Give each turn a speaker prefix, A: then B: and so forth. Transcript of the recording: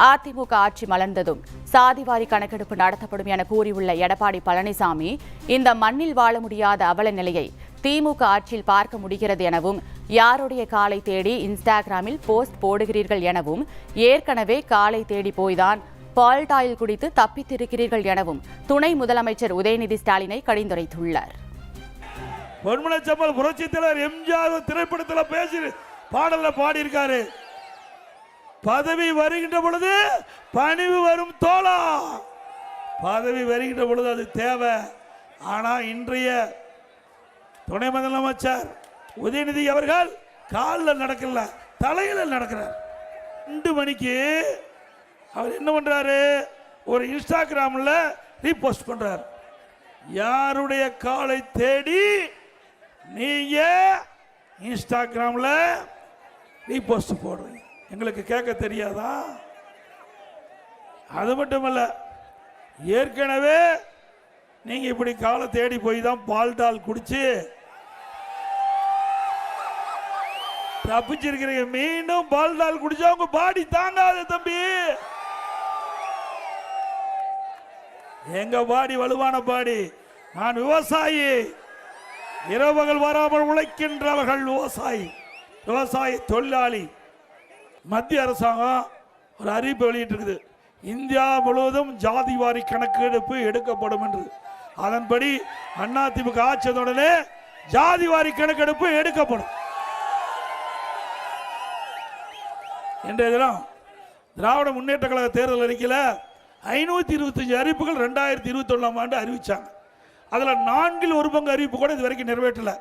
A: அதிமுக ஆட்சி மலர்ந்ததும் சாதிவாரி கணக்கெடுப்பு நடத்தப்படும் என கூறியுள்ள எடப்பாடி பழனிசாமி இந்த மண்ணில் வாழ முடியாத அவல நிலையை திமுக ஆட்சியில் பார்க்க முடிகிறது எனவும், யாருடைய காலை தேடி இன்ஸ்டாகிராமில் போஸ்ட் போடுகிறீர்கள் எனவும், ஏற்கனவே காலை தேடி போய்தான் பால்டாயில் குடித்து தப்பித்திருக்கிறீர்கள் எனவும் துணை முதலமைச்சர் உதயநிதி ஸ்டாலினை கடிந்துரைத்துள்ளார்.
B: பொன்மனச்செம்மல் புரட்சித் தலைவர் எம்ஜிஆர் திரைப்படத்தில் பேசி பாடல பாடியிருக்காரு. பதவி வருகின்ற பொழுது பணிவு வரும் தோழா, பதவி வருகின்ற பொழுது அது தேவை. ஆனா இன்றைய துணை முதலமைச்சர் உதயநிதி அவர்கள் காலில் நடக்கல, தலையில நடக்கிறார். 2 மணிக்கு அவர் என்ன பண்றாரு, ஒரு இன்ஸ்டாகிராம்ல ரீபோஸ்ட் பண்றார். யாருடைய காலை தேடி நீங்க இன்ஸ்டாகிராம்ல ரீபோஸ்ட் போடுறீங்க, எங்களுக்கு கேட்க தெரியாதா? அது மட்டுமல்ல, ஏற்கனவே நீங்க இப்படி காலை தேடி போய் தான் பால்டால் குடிச்சு தப்பிச்சிருக்கிறீங்க. மீண்டும் பால்டால் குடிச்சா உங்க பாடி தாங்காது தம்பி. எங்க பாடி வலுவான பாடி. நான் விவசாயி, இரவுகள் வராமல் உழைக்கின்றவர்கள் விவசாயி, விவசாய தொழிலாளி. மத்திய அரசாங்கம் ஒரு அறிவிப்பு வெளியிட்டிருக்குது, இந்தியா முழுவதும் ஜாதிவாரி கணக்கெடுப்பு எடுக்கப்படும் என்று. அதன்படி அதிமுக ஆட்சியுடனே ஜாதிவாரி கணக்கெடுப்பு எடுக்கப்படும். இன்றைய தினம் திராவிட முன்னேற்ற கழக தேர்தல் அறிக்கையில் 525 அறிவிப்புகள் 2021ஆம் ஆண்டு அறிவிச்சாங்க. அதில் 4 1 பங்கு அறிவிப்பு கூட இது வரைக்கும் நிறைவேற்றல.